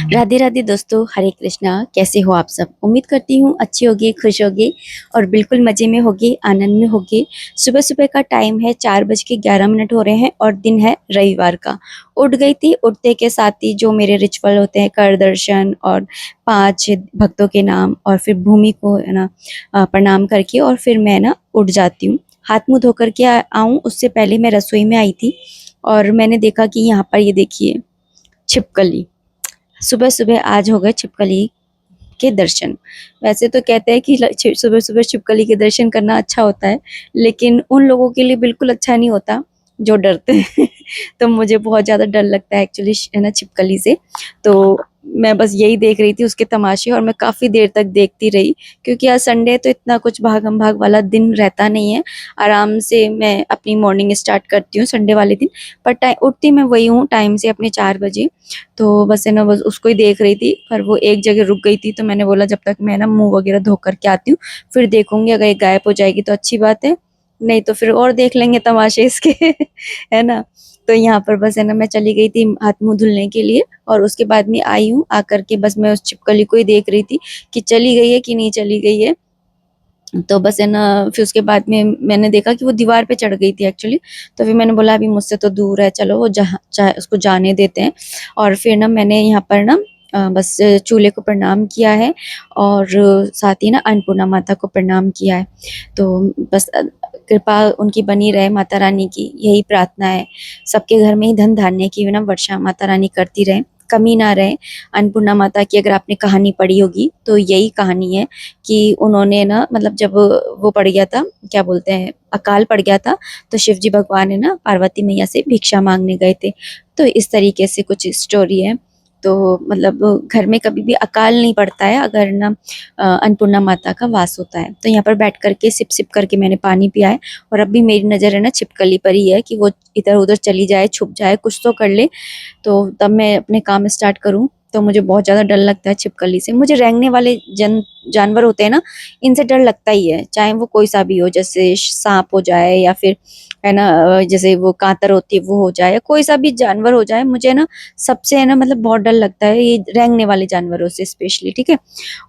राधे राधे दोस्तों, हरे कृष्णा। कैसे हो आप सब? उम्मीद करती हूँ अच्छी होगी, खुश होगी और बिल्कुल मज़े में होगी, आनंद में होगी। सुबह सुबह का टाइम है, 4:11 हो रहे हैं और दिन है रविवार का। उठ गई थी, उठते के साथ ही जो मेरे रिचुअल होते हैं, कर दर्शन और 5 भक्तों के नाम और फिर भूमि को है ना प्रणाम करके और फिर मैं ना उठ जाती हूँ। हाथ मुँह धो करके आऊँ उससे पहले मैं रसोई में आई थी और मैंने देखा कि यहाँ पर ये देखिए छिपकली। सुबह सुबह आज हो गए छिपकली के दर्शन। वैसे तो कहते हैं कि सुबह सुबह छिपकली के दर्शन करना अच्छा होता है, लेकिन उन लोगों के लिए बिल्कुल अच्छा नहीं होता जो डरते हैं। तो मुझे बहुत ज़्यादा डर लगता है एक्चुअली है ना छिपकली से। तो मैं बस यही देख रही थी उसके तमाशे और मैं काफ़ी देर तक देखती रही, क्योंकि आज संडे है तो इतना कुछ भागम भाग वाला दिन रहता नहीं है। आराम से मैं अपनी मॉर्निंग स्टार्ट करती हूँ संडे वाले दिन। पर टाइम उठती मैं वही हूँ टाइम से, अपने 4 बजे। तो बस है ना, बस उसको ही देख रही थी, पर वो एक जगह रुक गई थी तो मैंने बोला जब तक मैं ना मुंह वगैरह धो करके आती हूँ फिर देखूंगी। अगर ये गायब हो जाएगी तो अच्छी बात है, नहीं तो फिर और देख लेंगे तमाशे इसके। है ना। तो यहाँ पर बस है ना, मैं चली गई थी हाथ मुंह धुलने के लिए और उसके बाद में आई हूँ। आकर के बस मैं उस छिपकली को ही देख रही थी कि चली गई है कि नहीं चली गई है। तो बस है ना, फिर उसके बाद में मैंने देखा कि वो दीवार पे चढ़ गई थी एक्चुअली। तो फिर मैंने बोला अभी मुझसे तो दूर है, चलो वो जहाँ चाहे उसको जाने देते हैं। और फिर ना मैंने यहाँ पर ना बस चूल्हे को प्रणाम किया है और साथ ही ना अन्नपूर्णा माता को प्रणाम किया है। तो बस कृपा उनकी बनी रहे, माता रानी की यही प्रार्थना है। सबके घर में ही धन धान्य की ना वर्षा माता रानी करती रहे, कमी ना रहे। अन्नपूर्णा माता की अगर आपने कहानी पढ़ी होगी तो यही कहानी है कि उन्होंने ना मतलब जब वो पड़ गया था, क्या बोलते हैं, अकाल पड़ गया था, तो शिव जी भगवान है ना पार्वती मैया से भिक्षा मांगने गए थे। तो इस तरीके से कुछ स्टोरी है। तो मतलब घर में कभी भी अकाल नहीं पड़ता है अगर ना अन्नपूर्णा माता का वास होता है। तो यहाँ पर बैठ करके सिप सिप करके मैंने पानी पिया है और अब भी मेरी नज़र है ना छिपकली पर ही है कि वो इधर उधर चली जाए, छुप जाए, कुछ तो कर ले, तो तब मैं अपने काम स्टार्ट करूँ। तो मुझे बहुत ज़्यादा डर लगता है छिपकली से। मुझे रेंगने वाले जानवर होते हैं ना, इनसे डर लगता ही है, चाहे वो कोई सा भी हो, जैसे सांप हो जाए या फिर है ना जैसे वो कांतर होती है वो हो जाए, या कोई सा भी जानवर हो जाए, मुझे ना सबसे है ना मतलब बहुत डर लगता है ये रेंगने वाले जानवरों से स्पेशली। ठीक है।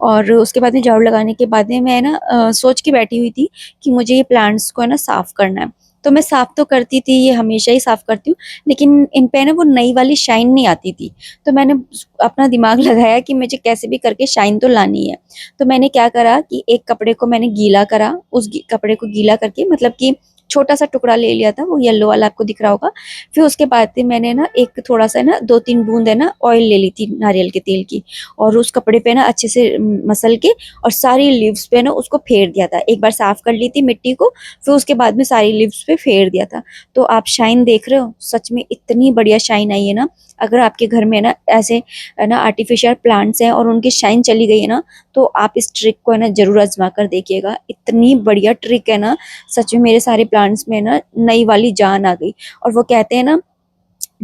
और उसके बाद में झाड़ू लगाने के बाद में मैं ना सोच के बैठी हुई थी कि मुझे ये प्लांट्स को है ना साफ करना है। तो मैं साफ तो करती थी, ये हमेशा ही साफ करती हूँ, लेकिन इन पे ना वो नई वाली शाइन नहीं आती थी। तो मैंने अपना दिमाग लगाया कि मुझे कैसे भी करके शाइन तो लानी है। तो मैंने क्या करा कि एक कपड़े को मैंने गीला करा, उस कपड़े को गीला करके मतलब कि छोटा सा टुकड़ा ले लिया था, वो येलो वाला आपको दिख रहा होगा। फिर उसके बाद में मैंने ना एक थोड़ा सा ना 2-3 बूंद है ना ऑयल ले ली थी नारियल के तेल की, और उस कपड़े पे ना अच्छे से मसल के और सारी लीव्स पे ना उसको फेर दिया था। एक बार साफ कर ली थी मिट्टी को, फिर उसके बाद में सारी लीव्स पे फेर दिया था। तो आप शाइन देख रहे हो, सच में इतनी बढ़िया शाइन आई है ना। अगर आपके घर में ना ऐसे है ना आर्टिफिशियल प्लांट्स हैं और उनकी शाइन चली गई है ना, तो आप इस ट्रिक को है ना जरूर आजमा कर देखिएगा। इतनी बढ़िया ट्रिक है ना, सच में मेरे सारे प्लांट्स में ना नई वाली जान आ गई। और वो कहते हैं ना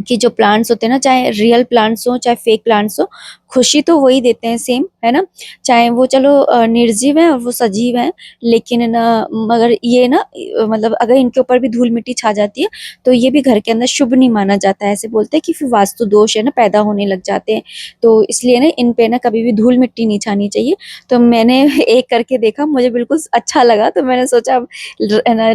कि जो प्लांट्स होते हैं ना, चाहे रियल प्लांट्स हो चाहे फेक प्लांट्स हो, खुशी तो वही देते हैं सेम, है ना। चाहे वो चलो निर्जीव है और वो सजीव है, लेकिन है ना मगर ये ना मतलब अगर इनके ऊपर भी धूल मिट्टी छा जाती है तो ये भी घर के अंदर शुभ नहीं माना जाता है। ऐसे बोलते हैं कि फिर वास्तु दोष है ना पैदा होने लग जाते हैं। तो इसलिए ना इन पे ना कभी भी धूल मिट्टी नहीं छानी चाहिए। तो मैंने एक करके देखा, मुझे बिल्कुल अच्छा लगा, तो मैंने सोचा अब है ना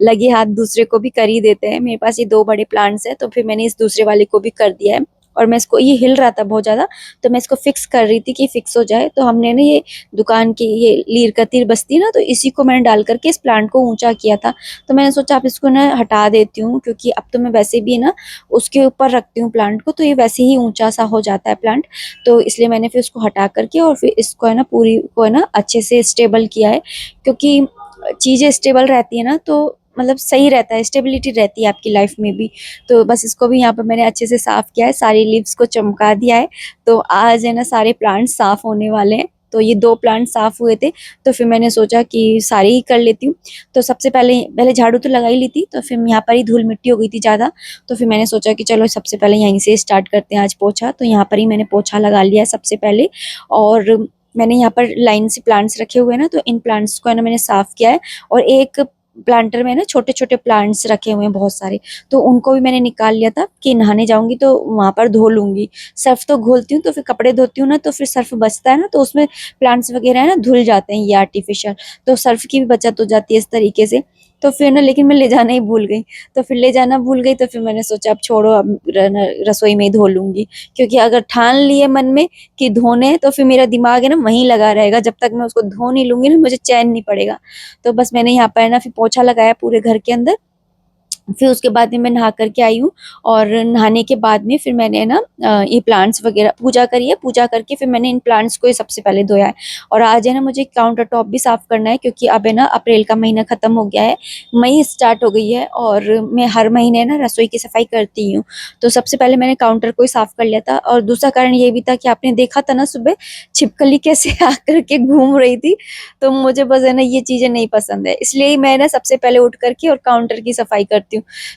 लगे हाथ दूसरे को भी कर ही देते हैं। मेरे पास ये 2 बड़े प्लांट्स हैं, तो फिर मैंने इस दूसरे वाले को भी कर दिया है। और मैं इसको, ये हिल रहा था बहुत ज़्यादा, तो मैं इसको फिक्स कर रही थी कि फिक्स हो जाए। तो हमने ना ये दुकान की ये लीर कतीर बस्ती ना, तो इसी को मैंने डाल करके इस प्लांट को ऊंचा किया था। तो मैंने सोचा आप इसको ना हटा देती हूँ, क्योंकि अब तो मैं वैसे भी ना उसके ऊपर रखती हूँ प्लांट को, तो ये वैसे ही ऊंचा सा हो जाता है प्लांट। तो इसलिए मैंने फिर उसको हटा करके और फिर इसको है ना पूरी को है ना अच्छे से स्टेबल किया है। क्योंकि चीज़ें स्टेबल रहती है ना तो मतलब सही रहता है, स्टेबिलिटी रहती है आपकी लाइफ में भी। तो बस इसको भी यहाँ पर मैंने अच्छे से साफ किया है, सारी लीव्स को चमका दिया है। तो आज है ना सारे प्लांट साफ होने वाले हैं। तो ये 2 प्लांट साफ हुए थे, तो फिर मैंने सोचा कि सारे ही कर लेती हूँ। तो सबसे पहले पहले झाड़ू तो लगा ही ली थी, तो फिर यहाँ पर ही धूल मिट्टी हो गई थी ज़्यादा। तो फिर मैंने सोचा कि चलो सबसे पहले यहीं से स्टार्ट करते हैं आज पोछा। तो यहाँ पर ही मैंने पोछा लगा लिया है सबसे पहले। और मैंने यहाँ पर लाइन से प्लांट्स रखे हुए हैं ना, तो इन प्लांट्स को है ना मैंने साफ किया है। और एक प्लांटर में ना छोटे छोटे प्लांट्स रखे हुए हैं बहुत सारे, तो उनको भी मैंने निकाल लिया था कि नहाने जाऊंगी तो वहां पर धो लूंगी। सर्फ तो घोलती हूँ तो फिर कपड़े धोती हूँ ना, तो फिर सर्फ बचता है ना, तो उसमें प्लांट्स वगैरह है ना धुल जाते हैं ये आर्टिफिशियल, तो सर्फ की भी बचत हो जाती है इस तरीके से। तो फिर ना लेकिन मैं ले जाना ही भूल गई, तो फिर ले जाना भूल गई, तो फिर मैंने सोचा अब छोड़ो, अब रसोई में ही धो लूंगी। क्योंकि अगर ठान लिए मन में कि धोने हैं, तो फिर मेरा दिमाग है ना वहीं लगा रहेगा, जब तक मैं उसको धो नहीं लूंगी ना मुझे चैन नहीं पड़ेगा। तो बस मैंने यहाँ पर ना फिर पोछा लगाया पूरे घर के अंदर। फिर उसके बाद में मैं नहा करके आई हूँ, और नहाने के बाद में फिर मैंने ना ये प्लांट्स वगैरह पूजा करी है, पूजा करके फिर मैंने इन प्लांट्स को ही सबसे पहले धोया है। और आज है ना मुझे काउंटर टॉप भी साफ करना है, क्योंकि अब है ना अप्रैल का महीना खत्म हो गया है, मई स्टार्ट हो गई है, और मैं हर महीने ना रसोई की सफाई करती हूँ। तो सबसे पहले मैंने काउंटर को ही साफ कर लिया था, और दूसरा कारण ये भी था कि आपने देखा था ना सुबह छिपकली कैसे आकर के घूम रही थी, तो मुझे बस है ना ये चीजें नहीं पसंद है, इसलिए मैं ना सबसे पहले उठ करके और काउंटर की सफाई करती हूँ।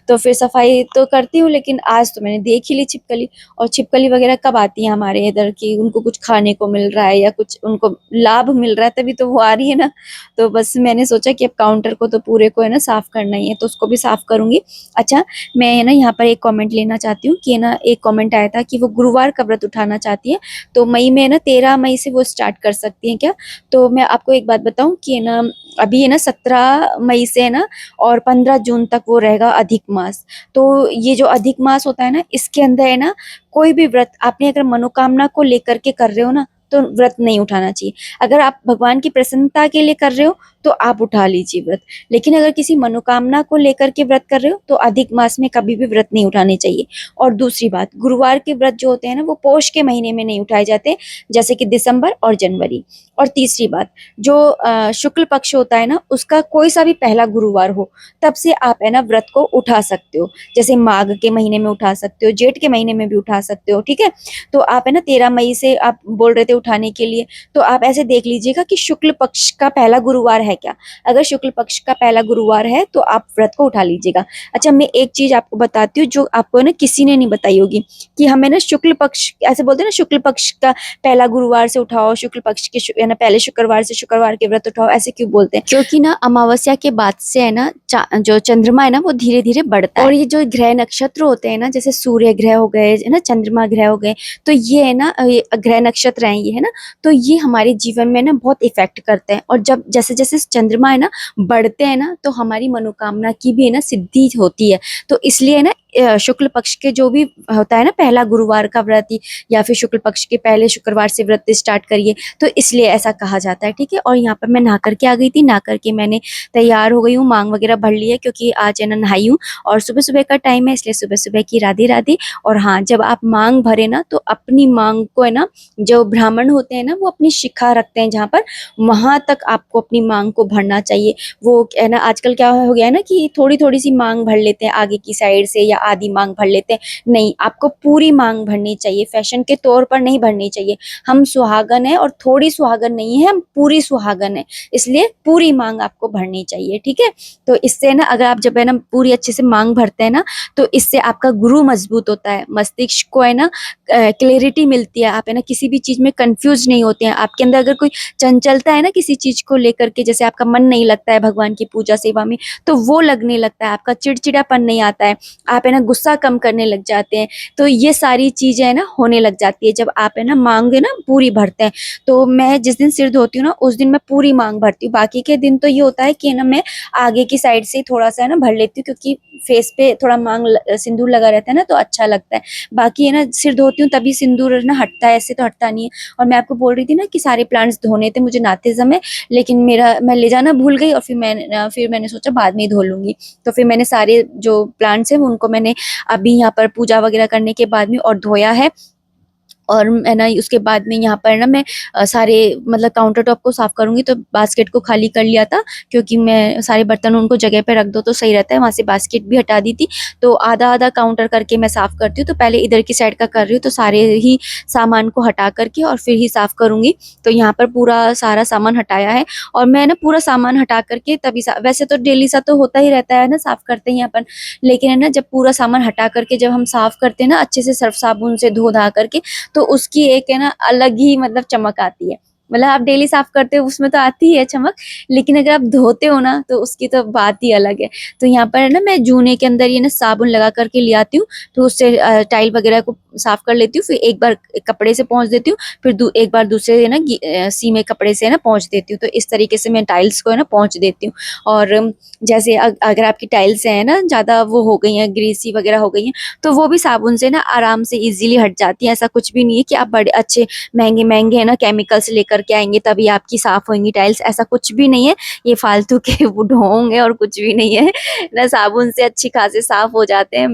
तो फिर सफाई तो करती हूँ, लेकिन आज तो मैंने देख ही ली छिपकली। और छिपकली वगैरह कब आती है हमारे इधर की, उनको कुछ खाने को मिल रहा है या कुछ उनको लाभ मिल रहा है तभी तो वो आ रही है ना। तो बस मैंने सोचा कि अब काउंटर को तो पूरे को है ना साफ करना ही है, तो उसको भी साफ करूंगी। अच्छा, मैं है ना यहाँ पर एक कमेंट लेना चाहती हूँ कि है ना एक कमेंट आया था कि वो गुरुवार का व्रत उठाना चाहती है, तो मई में है ना 13 मई से वो स्टार्ट कर सकती है क्या। तो मैं आपको एक बात बताऊं कि है ना अभी है ना 17 मई से है ना, और 15 जून तक वो रहेगा अधिक मास। तो ये जो अधिक मास होता है ना, इसके अंदर है ना कोई भी व्रत आपने अगर मनोकामना को लेकर के कर रहे हो ना, तो व्रत नहीं उठाना चाहिए। अगर आप भगवान की प्रसन्नता के लिए कर रहे हो तो आप उठा लीजिए व्रत, लेकिन अगर किसी मनोकामना को लेकर के व्रत कर रहे हो तो अधिक मास में कभी भी व्रत नहीं उठाने चाहिए। और दूसरी बात, गुरुवार के व्रत जो होते हैं ना वो पोष के महीने में नहीं उठाए जाते, जैसे कि दिसंबर और जनवरी। और तीसरी बात, जो शुक्ल पक्ष होता है ना उसका कोई सा भी पहला गुरुवार हो, तब से आप है ना व्रत को उठा सकते हो। जैसे माघ के महीने में उठा सकते हो, जेठ के महीने में भी उठा सकते हो, ठीक है। तो आप है ना 13 मई से आप बोल रहे थे उठाने के लिए, तो आप ऐसे देख लीजिएगा कि शुक्ल पक्ष का पहला गुरुवार है क्या। अगर शुक्ल पक्ष का पहला गुरुवार है तो आप व्रत को उठा लीजिएगा। अच्छा, मैं एक चीज आपको बताती हूँ जो आपको ना किसी ने नहीं बताई होगी, कि हमें ना शुक्ल पक्ष ऐसे बोलते हैं ना, शुक्ल पक्ष का पहला गुरुवार से उठाओ, शुक्ल पक्ष के है ना पहले शुक्रवार से शुक्रवार के व्रत उठाओ, ऐसे क्यों बोलते हैं। क्योंकि ना अमावस्या के बाद से है ना जो चंद्रमा है ना वो धीरे धीरे बढ़ता है, और ये जो ग्रह नक्षत्र होते हैं ना, जैसे सूर्य ग्रह हो गए है ना, चंद्रमा ग्रह हो गए, तो ये है ना ये ग्रह नक्षत्र हैं ये, है ना। तो ये हमारे जीवन में ना बहुत इफेक्ट करते हैं, और जब जैसे जैसे चंद्रमा है ना बढ़ते हैं ना, तो हमारी मनोकामना की भी है ना सिद्धि होती है। तो इसलिए ना शुक्ल पक्ष के जो भी होता है ना पहला गुरुवार का व्रत, या फिर शुक्ल पक्ष के पहले शुक्रवार से व्रत स्टार्ट करिए, तो इसलिए ऐसा कहा जाता है, ठीक है। और यहाँ पर मैं नहा करके आ गई थी, नहा करके मैंने तैयार हो गई हूँ, मांग वगैरह भर ली है, क्योंकि आज है ना नहाई हूँ, और सुबह सुबह का टाइम है, इसलिए सुबह सुबह की राधे राधे। और हाँ, जब आप मांग भरे ना तो अपनी मांग को है ना, जो ब्राह्मण होते हैं ना वो अपनी शिखा रखते हैं जहाँ पर, वहां तक आपको अपनी मांग को भरना चाहिए। वो है ना आजकल क्या हो गया है ना कि थोड़ी थोड़ी सी मांग भर लेते हैं आगे की साइड से, या आधी मांग भर लेते हैं, नहीं, आपको पूरी मांग भरनी चाहिए, फैशन के तौर पर नहीं भरनी चाहिए। हम सुहागन है और थोड़ी सुहागन नहीं है, हम पूरी सुहागन है, इसलिए पूरी मांग आपको भरनी चाहिए, ठीक है। तो इससे ना अगर आप जब है ना पूरी अच्छे से मांग भरते हैं ना, तो इससे आपका गुरु मजबूत होता है, मस्तिष्क को है ना क्लेरिटी मिलती है, आप है ना किसी भी चीज में कंफ्यूज नहीं होते हैं। आपके अंदर अगर कोई चंचलता है ना किसी चीज को लेकर के, जैसे आपका मन नहीं लगता है भगवान की पूजा सेवा में, तो वो लगने लगता है, आपका चिड़चिड़ापन नहीं आता है, आप है ना गुस्सा कम करने लग जाते हैं। तो ये सारी चीजें है ना होने लग जाती है जब आप है ना मांग है ना पूरी भरते हैं। तो मैं जिस दिन सिर धोती हूँ ना उस दिन मैं पूरी मांग भरती हूँ, बाकी के दिन तो ये होता है कि है ना मैं आगे की साइड से थोड़ा सा है ना भर लेती हूँ, क्योंकि फेस पे थोड़ा सिंदूर लगा रहता है ना तो अच्छा लगता है। बाकी है ना सिर धोती हूँ तभी सिंदूर ना हटता है, ऐसे तो हटता नहीं है। और मैं आपको बोल रही थी ना कि सारे प्लांट्स धोने थे मुझे नहाते समय, लेकिन मैं ले जाना भूल गई, और फिर मैंने सोचा बाद में ही धो लूंगी। तो फिर मैंने सारे जो प्लांट्स हैं उनको मैंने अभी यहाँ पर पूजा वगैरह करने के बाद में और धोया है। और है ना उसके बाद में यहाँ पर ना मैं सारे मतलब काउंटर टॉप को साफ करूंगी, तो बास्केट को खाली कर लिया था, क्योंकि मैं सारे बर्तन उनको जगह पे रख दो तो सही रहता है, वहां से बास्केट भी हटा दी थी। तो आधा आधा काउंटर करके मैं साफ करती हूँ, तो पहले इधर की साइड का कर रही हूँ, तो सारे ही सामान को हटा करके और फिर ही साफ करूंगी। तो यहाँ पर पूरा सारा सामान हटाया है, और मैं ना पूरा सामान हटा करके तभी वैसे तो डेली सा तो होता ही रहता है ना साफ करते हैं अपन, लेकिन है ना जब पूरा सामान हटा करके जब हम साफ करते हैं ना अच्छे से सर्फ साबुन से धो धा करके, तो उसकी एक है ना अलग ही मतलब चमक आती है। मतलब आप डेली साफ करते हो उसमें तो आती है चमक, लेकिन अगर आप धोते हो ना तो उसकी तो बात ही अलग है। तो यहाँ पर ना मैं जूने के अंदर ये ना साबुन लगा करके ले आती हूँ, तो उससे टाइल वगैरह को साफ कर लेती हूँ, फिर एक बार कपड़े से पोंछ देती हूँ, फिर एक बार दूसरे है ना सीमे कपड़े से है ना पोंछ देती हूँ। तो इस तरीके से मैं टाइल्स को है ना पोंछ देती हूँ। और जैसे अगर आपकी टाइल्स है ना ज़्यादा वो हो गई हैं, ग्रीसी वगैरह हो गई हैं, तो वो भी साबुन से ना आराम से इजीली हट जाती है। ऐसा कुछ भी नहीं है कि आप बड़े अच्छे महंगे महंगे है ना केमिकल्स लेकर के आएंगे तभी आपकी साफ होंगी टाइल्स, ऐसा कुछ भी नहीं है। ये फालतू के वो ढोंग है और कुछ भी नहीं है ना, साबुन से अच्छी खासे साफ हो जाते हैं।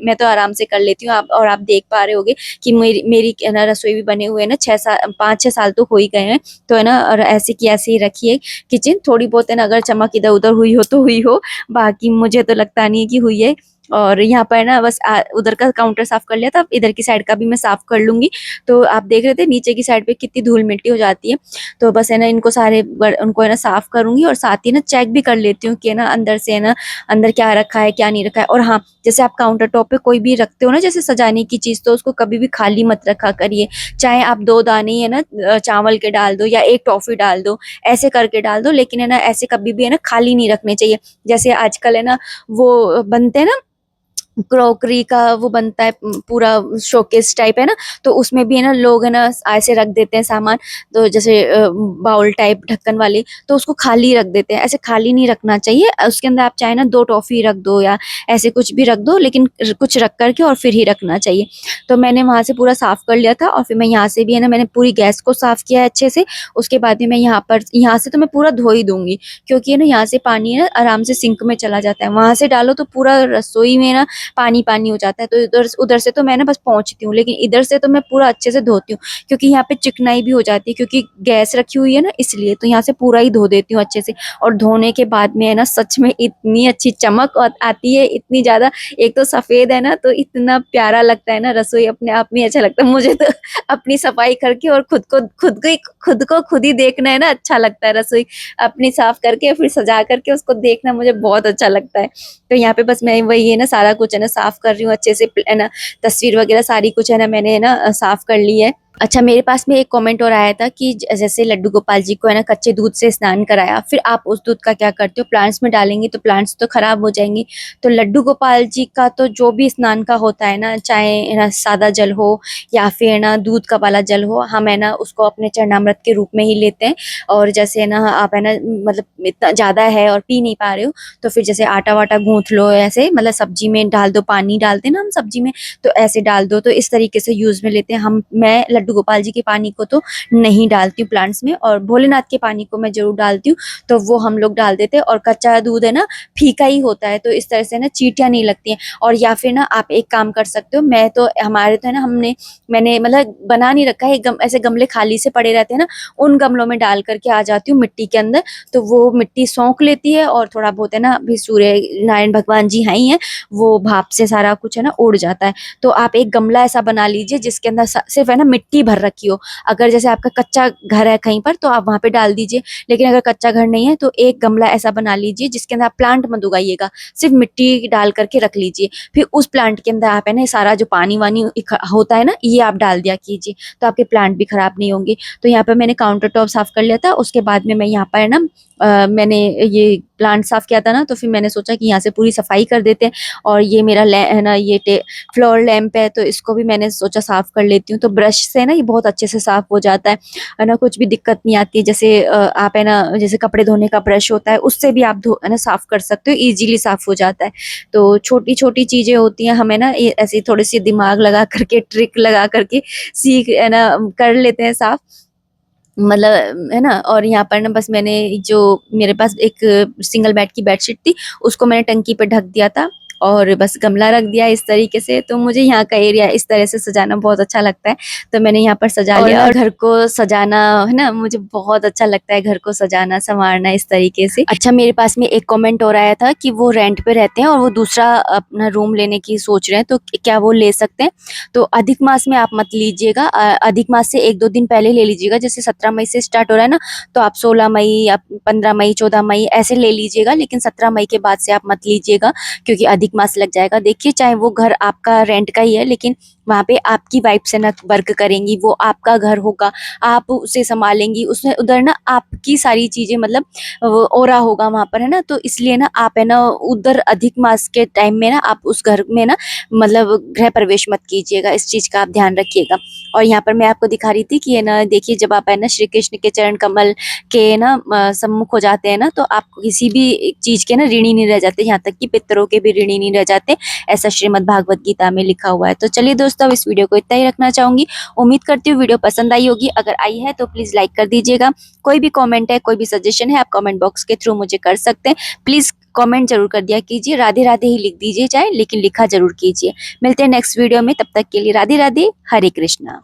मैं तो आराम से कर लेती हूँ। आप और आप देख पा रहे होगे कि मेरी मेरी है ना रसोई भी बने हुए है ना 5-6 साल तो हो ही गए हैं। तो है ना, और ऐसे की ऐसे ही रखी है किचन। थोड़ी बहुत है ना अगर चमक इधर उधर हुई हो तो हुई हो, बाकी मुझे तो लगता नहीं है कि हुई है। और यहाँ पर ना बस उधर का काउंटर साफ कर लिया था, अब इधर की साइड का भी मैं साफ कर लूंगी। तो आप देख रहे थे नीचे की साइड पे कितनी धूल मिट्टी हो जाती है। तो बस है ना इनको उनको है ना साफ करूंगी, और साथ ही ना चेक भी कर लेती हूँ कि है ना अंदर से है ना अंदर क्या रखा है क्या नहीं रखा है। और हाँ, जैसे आप काउंटर टॉप पे कोई भी रखते हो ना जैसे सजाने की चीज, तो उसको कभी भी खाली मत रखा करिए। चाहे आप 2 दाने ही है ना चावल के डाल दो या एक टॉफी डाल दो, ऐसे करके डाल दो, लेकिन है ना ऐसे कभी भी है ना खाली नहीं रखने चाहिए। जैसे आजकल है ना वो बनते हैं ना क्रॉकरी का वो बनता है पूरा शोकेस टाइप है ना, तो उसमें भी है ना लोग है ना ऐसे रख देते हैं सामान। तो जैसे बाउल टाइप ढक्कन वाली, तो उसको खाली रख देते हैं। ऐसे खाली नहीं रखना चाहिए। उसके अंदर आप चाहे ना 2 टॉफी रख दो या ऐसे कुछ भी रख दो, लेकिन कुछ रख करके और फिर ही रखना चाहिए। तो मैंने वहां से पूरा साफ कर लिया था, और फिर मैं यहाँ से भी है ना मैंने पूरी गैस को साफ किया है अच्छे से। उसके बाद में मैं यहाँ से तो मैं पूरा धो ही दूंगी, क्योंकि है ना यहाँ से पानी है ना आराम से सिंक में चला जाता है, वहां से डालो तो पूरा रसोई में ना पानी पानी हो जाता है। तो इधर उधर से तो मैं ना बस पहुंचती हूँ, लेकिन इधर से तो मैं पूरा अच्छे से धोती हूँ, क्योंकि यहाँ पे चिकनाई भी हो जाती है, क्योंकि गैस रखी हुई है ना इसलिए। तो यहाँ से पूरा ही धो देती हूँ अच्छे से। और धोने के बाद में है ना सच में इतनी अच्छी चमक आती है, इतनी ज्यादा। एक तो सफेद है ना तो इतना प्यारा लगता है ना, रसोई अपने आप में अच्छा लगता है मुझे तो अपनी सफाई करके, और खुद को खुद ही देखना है ना अच्छा लगता है। रसोई अपनी साफ करके फिर सजा करके उसको देखना मुझे बहुत अच्छा लगता है। तो यहाँ पे बस मैं वही है ना सारा कुछ है ना साफ कर रही हूँ अच्छे से, है ना तस्वीर वगैरह सारी कुछ है ना मैंने है ना साफ कर ली है। अच्छा, मेरे पास में एक कमेंट और आया था कि जैसे लड्डू गोपाल जी को है ना कच्चे दूध से स्नान कराया, फिर आप उस दूध का क्या करते हो, प्लांट्स में डालेंगे तो प्लांट्स तो खराब हो जाएंगे। तो लड्डू गोपाल जी का तो जो भी स्नान का होता है ना, चाहे है ना सादा जल हो या फिर है ना दूध का वाला जल हो, हम है ना उसको अपने चरणामृत के रूप में ही लेते हैं। और जैसे है ना आप है ना मतलब इतना ज्यादा है और पी नहीं पा रहे हो, तो फिर जैसे आटा वाटा गूंथ लो, ऐसे मतलब सब्जी में डाल दो, पानी डालते हैं ना हम सब्जी में, तो ऐसे डाल दो। तो इस तरीके से यूज में लेते हैं हम। मैं लड्डू गोपाल जी के पानी को तो नहीं डालती हूँ प्लांट्स में, और भोलेनाथ के पानी को मैं जरूर डालती हूँ, तो वो हम लोग डाल देते हैं। और कच्चा दूध है ना फीका ही होता है, तो इस तरह से ना चींटियां नहीं लगती हैं। और या फिर ना आप एक काम कर सकते हो, मैं तो हमारे तो है ना मैंने मतलब बना नहीं रखा है, ऐसे गमले खाली से पड़े रहते हैं ना, उन गमलों में डाल करके आ जाती हूँ मिट्टी के अंदर। तो वो मिट्टी सोख लेती है, और थोड़ा बहुत है ना अभी सूर्य नारायण भगवान जी हैं ही हैं, वो भाप से सारा कुछ है ना उड़ जाता है। तो आप एक गमला ऐसा बना लीजिए जिसके अंदर सिर्फ है ना मिट्टी भर रखी हो। अगर जैसे आपका कच्चा घर है कहीं पर तो आप वहां पे डाल दीजिए, लेकिन अगर कच्चा घर नहीं है तो एक गमला ऐसा बना लीजिए जिसके अंदर आप प्लांट मत उगाइएगा, सिर्फ मिट्टी डाल करके रख लीजिए। फिर उस प्लांट के अंदर आप है ना सारा जो पानी वानी होता है ना ये आप डाल दिया कीजिए, तो आपके प्लांट भी खराब नहीं होंगे। तो यहाँ पे मैंने काउंटर टॉप साफ कर लिया था, उसके बाद में मैं यहाँ पर है ना मैंने ये प्लांट साफ किया था ना, तो फिर मैंने सोचा कि यहाँ से पूरी सफाई कर देते हैं। और ये मेरा है ना ये फ्लोर लैंप है, तो इसको भी मैंने सोचा साफ कर लेती हूँ। तो ब्रश से ना ये बहुत अच्छे से साफ हो जाता है ना, कुछ भी दिक्कत नहीं आती। जैसे आप है ना जैसे कपड़े धोने का ब्रश होता है उससे भी आप धो है ना साफ कर सकते हो, इजीली साफ हो जाता है। तो छोटी छोटी चीजें होती हैं, हमें ना ऐसी थोड़ी सी दिमाग लगा करके ट्रिक लगा करके सीख है ना कर लेते हैं साफ, मतलब है ना। और यहाँ पर ना बस मैंने जो मेरे पास एक सिंगल बेड की बेडशीट थी उसको मैंने टंकी पे ढक दिया था, और बस गमला रख दिया इस तरीके से। तो मुझे यहाँ का एरिया इस तरह से सजाना बहुत अच्छा लगता है, तो मैंने यहाँ पर सजा लिया। और घर को सजाना है ना मुझे बहुत अच्छा लगता है, घर को सजाना संवारना इस तरीके से। अच्छा, मेरे पास में एक कमेंट और आया था कि वो रेंट पे रहते हैं और वो दूसरा अपना रूम लेने की सोच रहे हैं, तो क्या वो ले सकते हैं। तो अधिक मास में आप मत लीजिएगा, अधिक मास से 1-2 दिन पहले ले लीजिएगा। जैसे 17 मई से स्टार्ट हो रहा है ना, तो आप 16 मई या 15 मई 14 मई ऐसे ले लीजिएगा, लेकिन 17 मई के बाद से आप मत लीजिएगा, क्योंकि अधिक मास लग जाएगा। देखिए चाहे वो घर आपका रेंट का ही है, लेकिन वहाँ पे आपकी वाइफ से ना वर्क करेंगी, वो आपका घर होगा, आप उसे संभालेंगी, उसमें उधर ना आपकी सारी चीजें मतलब वो ओरा होगा वहाँ पर, है ना। तो इसलिए ना आप है ना उधर अधिक मास के टाइम में ना आप उस घर में ना मतलब गृह प्रवेश मत कीजिएगा, इस चीज का आप ध्यान रखिएगा। और यहाँ पर मैं आपको दिखा रही थी कि है ना देखिए, जब आप है ना श्री कृष्ण के चरण कमल के ना सम्मुख हो जाते हैं ना, तो आप किसी भी एक चीज के ना ऋणी नहीं रह जाते, यहाँ तक कि पितरों के भी ऋणी नहीं रह जाते, ऐसा श्रीमद् भागवत गीता में लिखा हुआ है। तो चलिए दोस्तों, अब इस वीडियो को इतना ही रखना चाहूंगी। उम्मीद करती हूँ वीडियो पसंद आई होगी। अगर आई है तो प्लीज लाइक कर दीजिएगा। कोई भी कमेंट है, कोई भी सजेशन है, आप कमेंट बॉक्स के थ्रू मुझे कर सकते हैं। प्लीज कमेंट जरूर कर दिया कीजिए, राधे राधे ही लिख दीजिए चाहे, लेकिन लिखा जरूर कीजिए। मिलते हैं नेक्स्ट वीडियो में, तब तक के लिए राधे राधे, हरे कृष्णा।